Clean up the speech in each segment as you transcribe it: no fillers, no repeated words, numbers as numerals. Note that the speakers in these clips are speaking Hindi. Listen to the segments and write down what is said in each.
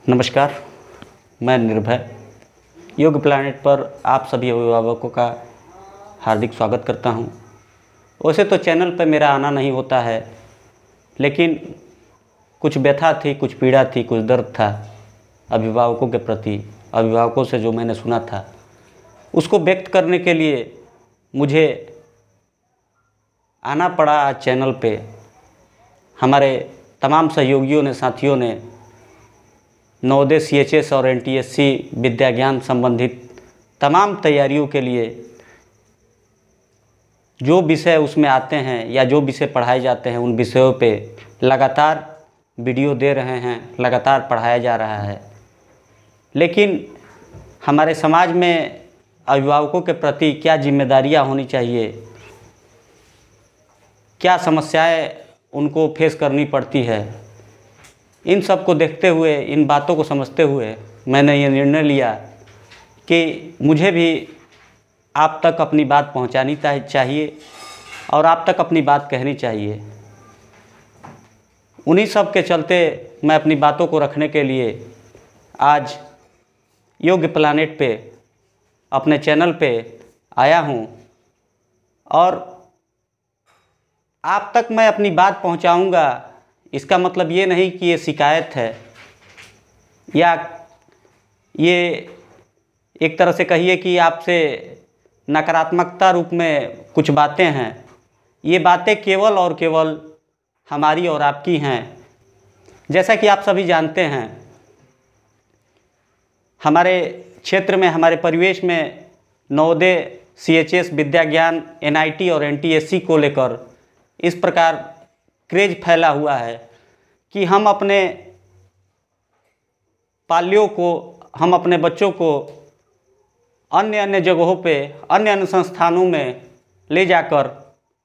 नमस्कार, मैं निर्भय योग प्लैनेट पर आप सभी अभिभावकों का हार्दिक स्वागत करता हूं। वैसे तो चैनल पर मेरा आना नहीं होता है, लेकिन कुछ व्यथा थी, कुछ पीड़ा थी, कुछ दर्द था अभिभावकों के प्रति। अभिभावकों से जो मैंने सुना था उसको व्यक्त करने के लिए मुझे आना पड़ा आज चैनल पे। हमारे तमाम सहयोगियों ने, साथियों ने नवोदय CHS और NTSC विद्या ज्ञान संबंधित तमाम तैयारियों के लिए जो विषय उसमें आते हैं या जो विषय पढ़ाए जाते हैं उन विषयों पे लगातार वीडियो दे रहे हैं, लगातार पढ़ाया जा रहा है। लेकिन हमारे समाज में अभिभावकों के प्रति क्या जिम्मेदारियां होनी चाहिए, क्या समस्याएं उनको फेस करनी पड़ती है, इन सब को देखते हुए, इन बातों को समझते हुए मैंने ये निर्णय लिया कि मुझे भी आप तक अपनी बात पहुंचानी चाहिए और आप तक अपनी बात कहनी चाहिए। उन्हीं सब के चलते मैं अपनी बातों को रखने के लिए आज योग प्लैनेट पे अपने चैनल पे आया हूं और आप तक मैं अपनी बात पहुंचाऊंगा। इसका मतलब ये नहीं कि ये शिकायत है या ये एक तरह से कहिए कि आपसे नकारात्मकता रूप में कुछ बातें हैं। ये बातें केवल और केवल हमारी और आपकी हैं। जैसा कि आप सभी जानते हैं, हमारे क्षेत्र में, हमारे परिवेश में नवोदय CHS विद्या ज्ञान NIT और NTSC को लेकर इस प्रकार क्रेज फैला हुआ है कि हम अपने पाल्यों को, हम अपने बच्चों को अन्य जगहों पे, अन्य संस्थानों में ले जाकर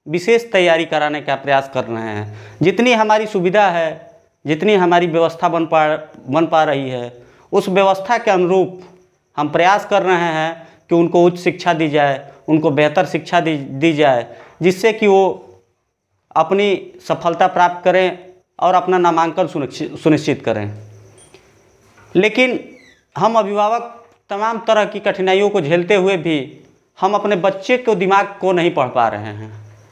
विशेष तैयारी कराने का प्रयास कर रहे हैं। जितनी हमारी सुविधा है, जितनी हमारी व्यवस्था बन पा रही है, उस व्यवस्था के अनुरूप हम प्रयास कर रहे हैं कि उनको उच्च शिक्षा दी जाए, उनको बेहतर शिक्षा दी जाए, जिससे कि वो अपनी सफलता प्राप्त करें और अपना नामांकन सुनिश्चित करें। लेकिन हम अभिभावक तमाम तरह की कठिनाइयों को झेलते हुए भी हम अपने बच्चे को दिमाग को नहीं पढ़ पा रहे हैं।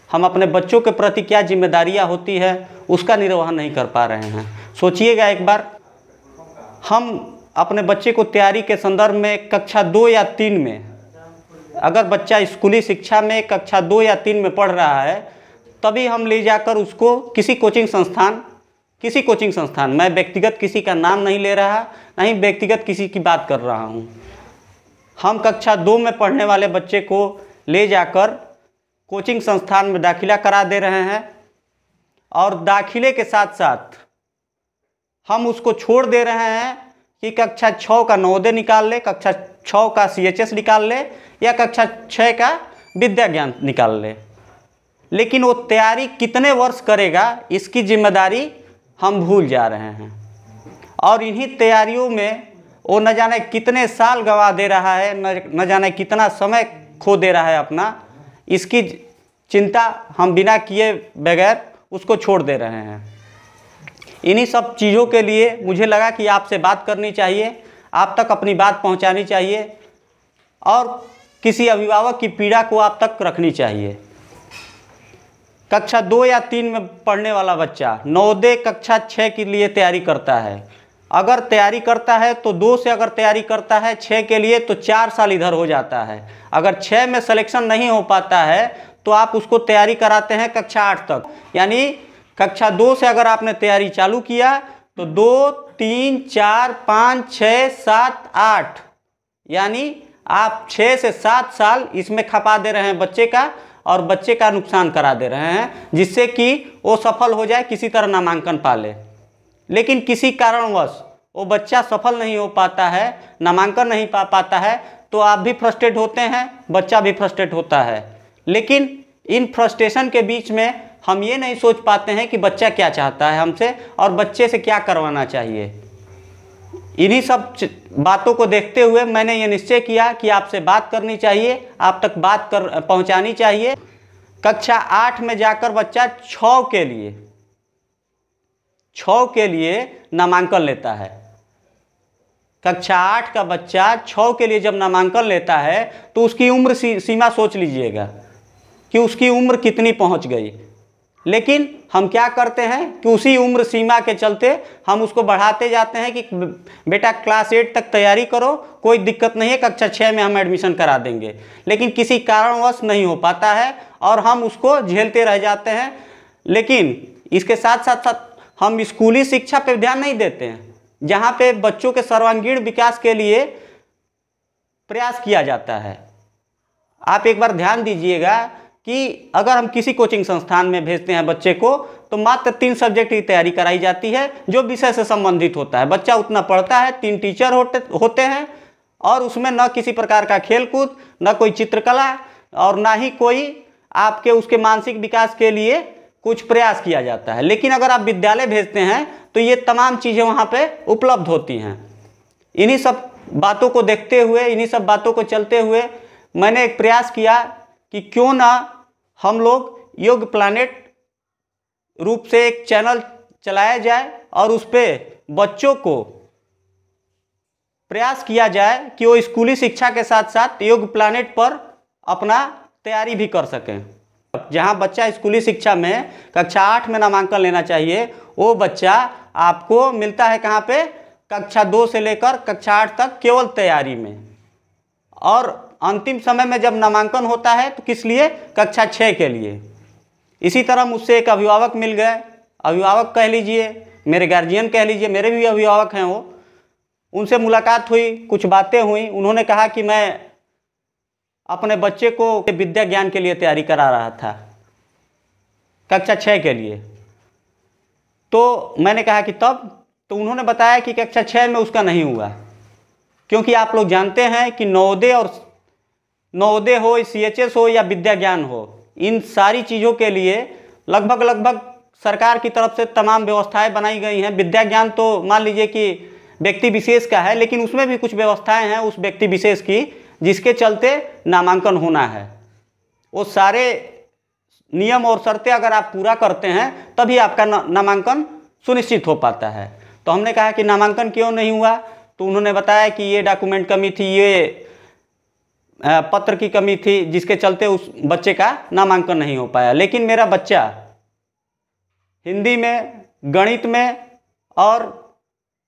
हम अपने बच्चों के प्रति क्या जिम्मेदारियां होती है उसका निर्वहन नहीं कर पा रहे हैं। सोचिएगा एक बार, हम अपने बच्चे को तैयारी के संदर्भ में कक्षा 2 या 3 में, अगर बच्चा स्कूली शिक्षा में कक्षा 2 या 3 में पढ़ रहा है, तभी हम ले जाकर उसको किसी कोचिंग संस्थान, मैं व्यक्तिगत किसी का नाम नहीं ले रहा, नहीं व्यक्तिगत किसी की बात कर रहा हूँ, हम कक्षा 2 में पढ़ने वाले बच्चे को ले जाकर कोचिंग संस्थान में दाखिला करा दे रहे हैं और दाखिले के साथ साथ हम उसको छोड़ दे रहे हैं कि कक्षा 6 का नवोदय निकाल ले, कक्षा 6 का CHS निकाल ले या कक्षा 6 का विद्या ज्ञान निकाल ले। लेकिन वो तैयारी कितने वर्ष करेगा इसकी जिम्मेदारी हम भूल जा रहे हैं और इन्हीं तैयारियों में वो न जाने कितने साल गंवा दे रहा है, न जाने कितना समय खो दे रहा है अपना। इसकी चिंता हम बिना किए बगैर उसको छोड़ दे रहे हैं। इन्हीं सब चीज़ों के लिए मुझे लगा कि आपसे बात करनी चाहिए, आप तक अपनी बात पहुंचानी चाहिए और किसी अभिभावक की पीड़ा को आप तक रखनी चाहिए। कक्षा 2 या 3 में पढ़ने वाला बच्चा नवोदय कक्षा 6 के लिए तैयारी करता है। अगर तैयारी करता है तो 2 से अगर तैयारी करता है 6 के लिए तो 4 साल इधर हो जाता है। अगर 6 में सिलेक्शन नहीं हो पाता है तो आप उसको तैयारी कराते हैं कक्षा 8 तक। यानी कक्षा 2 से अगर आपने तैयारी चालू किया तो 2, 3, 4, 5, 6, 7, 8, यानी आप 6 से 7 साल इसमें खपा दे रहे हैं बच्चे का और बच्चे का नुकसान करा दे रहे हैं, जिससे कि वो सफल हो जाए, किसी तरह नामांकन पा ले। लेकिन किसी कारणवश वो बच्चा सफल नहीं हो पाता है, नामांकन नहीं पा पाता है, तो आप भी फ्रस्ट्रेट होते हैं, बच्चा भी फ्रस्ट्रेट होता है। लेकिन इन फ्रस्ट्रेशन के बीच में हम ये नहीं सोच पाते हैं कि बच्चा क्या चाहता है हमसे और बच्चे से क्या करवाना चाहिए। इन्हीं सब बातों को देखते हुए मैंने ये निश्चय किया कि आपसे बात करनी चाहिए, आप तक बात पहुंचानी चाहिए। कक्षा 8 में जाकर बच्चा 6 के लिए नामांकन लेता है। कक्षा 8 का बच्चा 6 के लिए जब नामांकन लेता है तो उसकी उम्र सीमा सोच लीजिएगा कि उसकी उम्र कितनी पहुंच गई। लेकिन हम क्या करते हैं कि उसी उम्र सीमा के चलते हम उसको बढ़ाते जाते हैं कि बेटा क्लास 8 तक तैयारी करो, कोई दिक्कत नहीं है, कक्षा 6 में हम एडमिशन करा देंगे। लेकिन किसी कारणवश नहीं हो पाता है और हम उसको झेलते रह जाते हैं। लेकिन इसके साथ साथ हम स्कूली शिक्षा पर ध्यान नहीं देते हैं, जहाँ पे बच्चों के सर्वांगीण विकास के लिए प्रयास किया जाता है। आप एक बार ध्यान दीजिएगा कि अगर हम किसी कोचिंग संस्थान में भेजते हैं बच्चे को तो मात्र 3 सब्जेक्ट की तैयारी कराई जाती है जो विषय से संबंधित होता है। बच्चा उतना पढ़ता है, 3 टीचर होते हैं और उसमें न किसी प्रकार का खेलकूद, न कोई चित्रकला और ना ही कोई आपके उसके मानसिक विकास के लिए कुछ प्रयास किया जाता है। लेकिन अगर आप विद्यालय भेजते हैं तो ये तमाम चीज़ें वहाँ पे उपलब्ध होती हैं। इन्हीं सब बातों को देखते हुए, इन्हीं सब बातों को चलते हुए मैंने एक प्रयास किया कि क्यों ना हम लोग योग प्लैनेट रूप से एक चैनल चलाया जाए और उस पर बच्चों को प्रयास किया जाए कि वो स्कूली शिक्षा के साथ साथ योग प्लैनेट पर अपना तैयारी भी कर सकें। जहां बच्चा स्कूली शिक्षा में कक्षा 8 में नामांकन लेना चाहिए, वो बच्चा आपको मिलता है कहाँ पे, कक्षा 2 से लेकर कक्षा 8 तक केवल तैयारी में। और अंतिम समय में जब नामांकन होता है तो किस लिए, कक्षा 6 के लिए। इसी तरह मुझसे एक अभिभावक मिल गए, अभिभावक कह लीजिए, मेरे गार्जियन कह लीजिए, मेरे भी अभिभावक हैं वो। उनसे मुलाकात हुई, कुछ बातें हुई। उन्होंने कहा कि मैं अपने बच्चे को विद्या ज्ञान के लिए तैयारी करा रहा था, कक्षा 6 के लिए। तो मैंने कहा कि तब, तो उन्होंने बताया कि कक्षा 6 में उसका नहीं हुआ, क्योंकि आप लोग जानते हैं कि नवोदय हो, CHS हो या विद्या ज्ञान हो, इन सारी चीज़ों के लिए लगभग सरकार की तरफ से तमाम व्यवस्थाएं बनाई गई हैं। विद्या ज्ञान तो मान लीजिए कि व्यक्ति विशेष का है, लेकिन उसमें भी कुछ व्यवस्थाएं हैं उस व्यक्ति विशेष की, जिसके चलते नामांकन होना है। वो सारे नियम और शर्तें अगर आप पूरा करते हैं तभी आपका नामांकन सुनिश्चित हो पाता है। तो हमने कहा कि नामांकन क्यों नहीं हुआ, तो उन्होंने बताया कि ये डॉक्यूमेंट कमी थी, ये पत्र की कमी थी, जिसके चलते उस बच्चे का नामांकन नहीं हो पाया। लेकिन मेरा बच्चा हिंदी में, गणित में और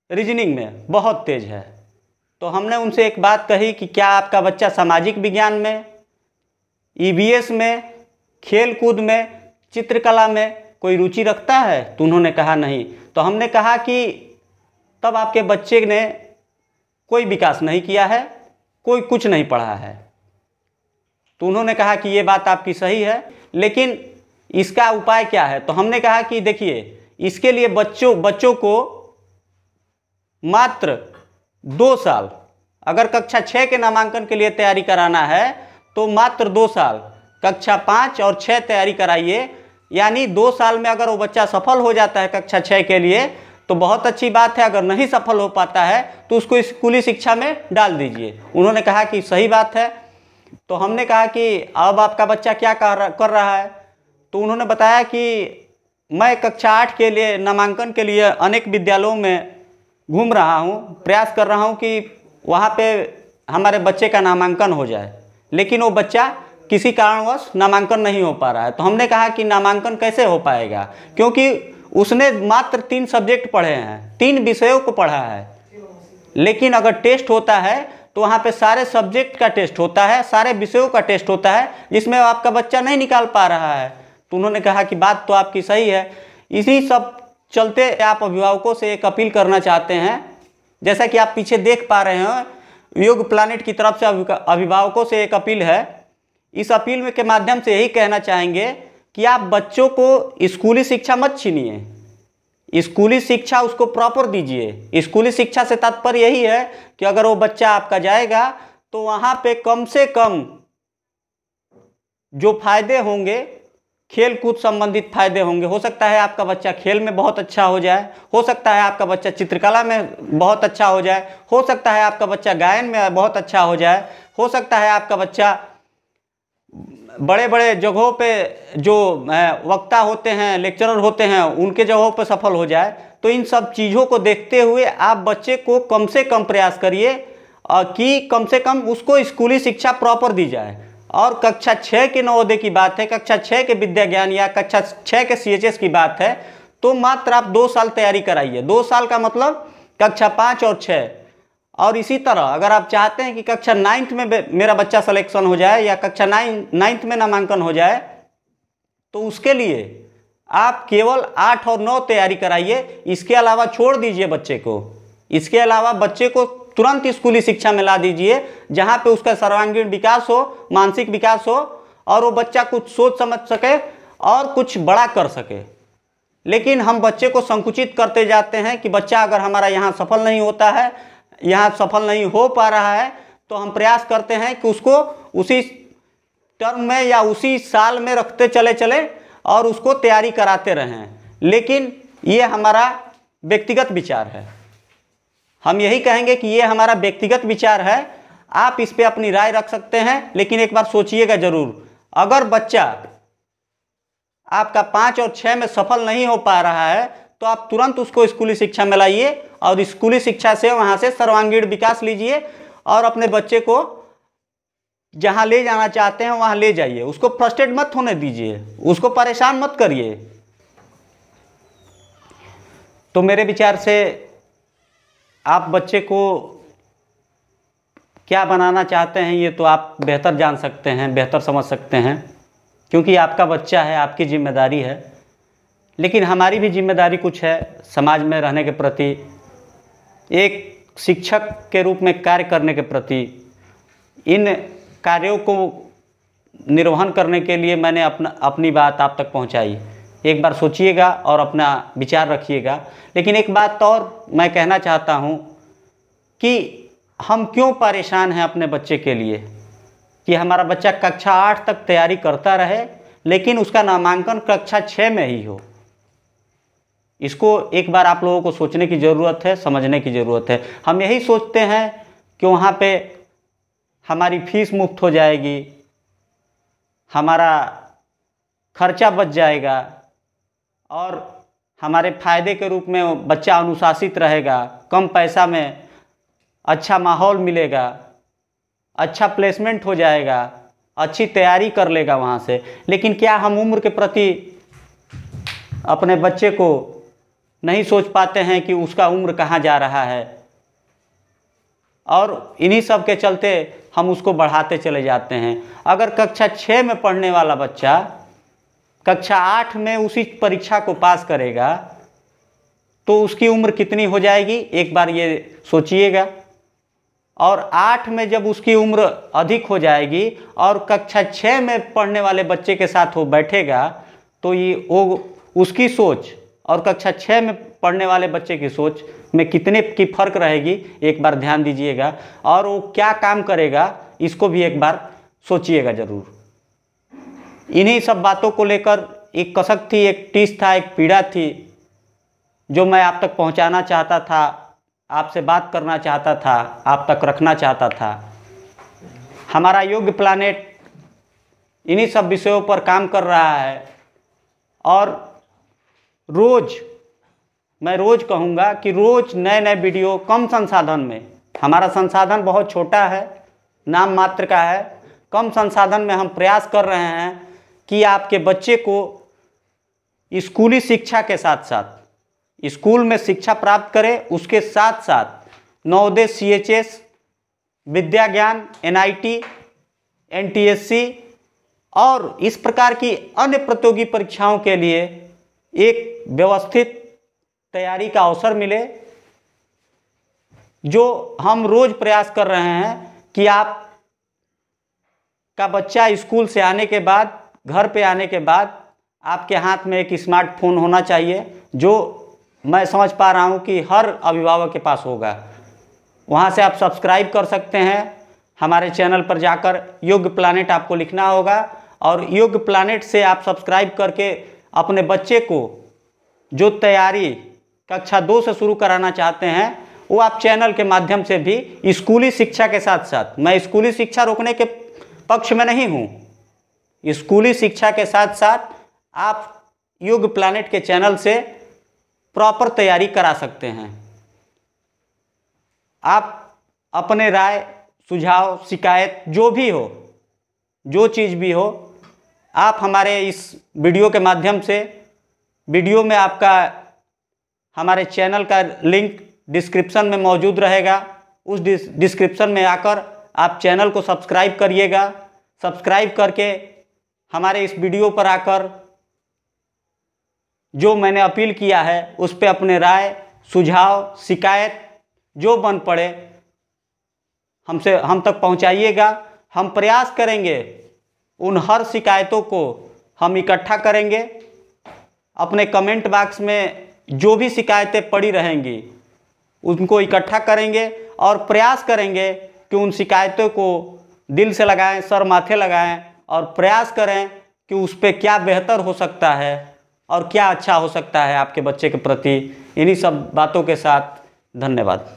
रीजनिंग में बहुत तेज है। तो हमने उनसे एक बात कही कि क्या आपका बच्चा सामाजिक विज्ञान में, EVS में, खेल कूद में, चित्रकला में कोई रुचि रखता है? तो उन्होंने कहा नहीं। तो हमने कहा कि तब आपके बच्चे ने कोई विकास नहीं किया है, कोई कुछ नहीं पढ़ा है। तो उन्होंने कहा कि ये बात आपकी सही है, लेकिन इसका उपाय क्या है? तो हमने कहा कि देखिए, इसके लिए बच्चों को मात्र 2 साल, अगर कक्षा 6 के नामांकन के लिए तैयारी कराना है तो मात्र 2 साल, कक्षा 5 और 6 तैयारी कराइए। यानी 2 साल में अगर वो बच्चा सफल हो जाता है कक्षा 6 के लिए तो बहुत अच्छी बात है। अगर नहीं सफल हो पाता है तो उसको स्कूली शिक्षा में डाल दीजिए। उन्होंने कहा कि सही बात है। तो हमने कहा कि अब आपका बच्चा क्या कर रहा है? तो उन्होंने बताया कि मैं कक्षा 8 के लिए नामांकन के लिए अनेक विद्यालयों में घूम रहा हूँ, प्रयास कर रहा हूँ कि वहाँ पे हमारे बच्चे का नामांकन हो जाए, लेकिन वो बच्चा किसी कारणवश नामांकन नहीं हो पा रहा है। तो हमने कहा कि नामांकन कैसे हो पाएगा, क्योंकि उसने मात्र 3 सब्जेक्ट पढ़े हैं, 3 विषयों को पढ़ा है। लेकिन अगर टेस्ट होता है तो वहाँ पे सारे सब्जेक्ट का टेस्ट होता है, सारे विषयों का टेस्ट होता है, जिसमें आपका बच्चा नहीं निकाल पा रहा है। तो उन्होंने कहा कि बात तो आपकी सही है। इसी सब चलते आप अभिभावकों से एक अपील करना चाहते हैं, जैसा कि आप पीछे देख पा रहे हैं, योग प्लैनेट की तरफ से अभिभावकों से एक अपील है। इस अपील में के माध्यम से यही कहना चाहेंगे कि आप बच्चों को स्कूली शिक्षा मत छीनिए, स्कूली शिक्षा उसको प्रॉपर दीजिए। स्कूली शिक्षा से तात्पर्य यही है कि अगर वो बच्चा आपका जाएगा तो वहाँ पे कम से कम जो फायदे होंगे, खेल कूद संबंधित फायदे होंगे। हो सकता है आपका बच्चा खेल में बहुत अच्छा हो जाए, हो सकता है आपका बच्चा चित्रकला में बहुत अच्छा हो जाए, हो सकता है आपका बच्चा गायन में बहुत अच्छा हो जाए, हो सकता है आपका बच्चा बड़े बड़े जगहों पे जो वक्ता होते हैं, लेक्चरर होते हैं, उनके जगहों पे सफल हो जाए। तो तो इन सब चीज़ों को देखते हुए आप बच्चे को कम से कम प्रयास करिए कि कम से कम उसको स्कूली शिक्षा प्रॉपर दी जाए। और कक्षा 6 के नवोदय की बात है, कक्षा 6 के विद्या ज्ञान या कक्षा 6 के CHS की बात है, तो मात्र आप 2 साल तैयारी कराइए। 2 साल का मतलब कक्षा 5 और 6। और इसी तरह अगर आप चाहते हैं कि कक्षा 9th में मेरा बच्चा सिलेक्शन हो जाए या कक्षा 9th में नामांकन हो जाए, तो उसके लिए आप केवल 8 और 9 तैयारी कराइए। इसके अलावा छोड़ दीजिए बच्चे को। इसके अलावा बच्चे को तुरंत स्कूली शिक्षा में ला दीजिए, जहाँ पे उसका सर्वांगीण विकास हो, मानसिक विकास हो और वो बच्चा कुछ सोच समझ सके और कुछ बड़ा कर सके। लेकिन हम बच्चे को संकुचित करते जाते हैं कि बच्चा अगर हमारा यहाँ सफल नहीं होता है, यहाँ सफल नहीं हो पा रहा है, तो हम प्रयास करते हैं कि उसको उसी टर्म में या उसी साल में रखते चले और उसको तैयारी कराते रहें। लेकिन ये हमारा व्यक्तिगत विचार है। हम यही कहेंगे कि ये हमारा व्यक्तिगत विचार है। आप इस पे अपनी राय रख सकते हैं, लेकिन एक बार सोचिएगा जरूर। अगर बच्चा आपका 5 और 6 में सफल नहीं हो पा रहा है, तो आप तुरंत उसको स्कूली शिक्षा में लाइए और स्कूली शिक्षा से वहाँ से सर्वांगीण विकास लीजिए और अपने बच्चे को जहाँ ले जाना चाहते हैं वहाँ ले जाइए। उसको फ्रस्ट्रेट मत होने दीजिए, उसको परेशान मत करिए। तो मेरे विचार से आप बच्चे को क्या बनाना चाहते हैं ये तो आप बेहतर जान सकते हैं, बेहतर समझ सकते हैं, क्योंकि आपका बच्चा है, आपकी जिम्मेदारी है। लेकिन हमारी भी जिम्मेदारी कुछ है समाज में रहने के प्रति, एक शिक्षक के रूप में कार्य करने के प्रति। इन कार्यों को निर्वहन करने के लिए मैंने अपनी बात आप तक पहुंचाई। एक बार सोचिएगा और अपना विचार रखिएगा। लेकिन एक बात और मैं कहना चाहता हूं कि हम क्यों परेशान हैं अपने बच्चे के लिए कि हमारा बच्चा कक्षा 8 तक तैयारी करता रहे लेकिन उसका नामांकन कक्षा 6 में ही हो। इसको एक बार आप लोगों को सोचने की ज़रूरत है, समझने की ज़रूरत है। हम यही सोचते हैं कि वहाँ पे हमारी फीस मुफ्त हो जाएगी, हमारा खर्चा बच जाएगा और हमारे फ़ायदे के रूप में बच्चा अनुशासित रहेगा, कम पैसा में अच्छा माहौल मिलेगा, अच्छा प्लेसमेंट हो जाएगा, अच्छी तैयारी कर लेगा वहाँ से। लेकिन क्या हम उम्र के प्रति अपने बच्चे को नहीं सोच पाते हैं कि उसका उम्र कहाँ जा रहा है, और इन्हीं सब के चलते हम उसको बढ़ाते चले जाते हैं। अगर कक्षा 6 में पढ़ने वाला बच्चा कक्षा 8 में उसी परीक्षा को पास करेगा तो उसकी उम्र कितनी हो जाएगी, एक बार ये सोचिएगा। और 8 में जब उसकी उम्र अधिक हो जाएगी और कक्षा 6 में पढ़ने वाले बच्चे के साथ वो बैठेगा तो वो उसकी सोच और कक्षा 6 में पढ़ने वाले बच्चे की सोच में कितने की फ़र्क रहेगी, एक बार ध्यान दीजिएगा। और वो क्या काम करेगा इसको भी एक बार सोचिएगा ज़रूर। इन्हीं सब बातों को लेकर एक कसक थी, एक टीस था, एक पीड़ा थी जो मैं आप तक पहुंचाना चाहता था, आपसे बात करना चाहता था, आप तक रखना चाहता था। हमारा योग्य प्लानेट इन्हीं सब विषयों पर काम कर रहा है और मैं रोज़ कहूँगा कि रोज़ नए नए वीडियो कम संसाधन में, हमारा संसाधन बहुत छोटा है, नाम मात्र का है, कम संसाधन में हम प्रयास कर रहे हैं कि आपके बच्चे को स्कूली शिक्षा के साथ साथ स्कूल में शिक्षा प्राप्त करे, उसके साथ साथ नवोदय, CHS, विद्या ज्ञान, NIT, NTSC और इस प्रकार की अन्य प्रतियोगी परीक्षाओं के लिए एक व्यवस्थित तैयारी का अवसर मिले। जो हम रोज प्रयास कर रहे हैं कि आप का बच्चा स्कूल से आने के बाद, घर पे आने के बाद आपके हाथ में एक स्मार्टफोन होना चाहिए, जो मैं समझ पा रहा हूँ कि हर अभिभावक के पास होगा। वहाँ से आप सब्सक्राइब कर सकते हैं हमारे चैनल पर जाकर, योग्य प्लानेट आपको लिखना होगा और योग्य प्लानेट से आप सब्सक्राइब करके अपने बच्चे को जो तैयारी कक्षा 2 से शुरू कराना चाहते हैं वो आप चैनल के माध्यम से भी स्कूली शिक्षा के साथ साथ, मैं स्कूली शिक्षा रोकने के पक्ष में नहीं हूँ, स्कूली शिक्षा के साथ साथ आप योग्य प्लानेट के चैनल से प्रॉपर तैयारी करा सकते हैं। आप अपने राय, सुझाव, शिकायत जो भी हो, जो चीज़ भी हो, आप हमारे इस वीडियो के माध्यम से, वीडियो में आपका हमारे चैनल का लिंक डिस्क्रिप्शन में मौजूद रहेगा। उस डिस्क्रिप्शन में आकर आप चैनल को सब्सक्राइब करिएगा। सब्सक्राइब करके हमारे इस वीडियो पर आकर जो मैंने अपील किया है उस पर अपने राय, सुझाव, शिकायत जो बन पड़े हम तक पहुंचाइएगा। हम प्रयास करेंगे, उन हर शिकायतों को हम इकट्ठा करेंगे। अपने कमेंट बॉक्स में जो भी शिकायतें पड़ी रहेंगी उनको इकट्ठा करेंगे और प्रयास करेंगे कि उन शिकायतों को दिल से लगाएं, सर माथे लगाएं और प्रयास करें कि उस पर क्या बेहतर हो सकता है और क्या अच्छा हो सकता है आपके बच्चे के प्रति। इन्हीं सब बातों के साथ धन्यवाद।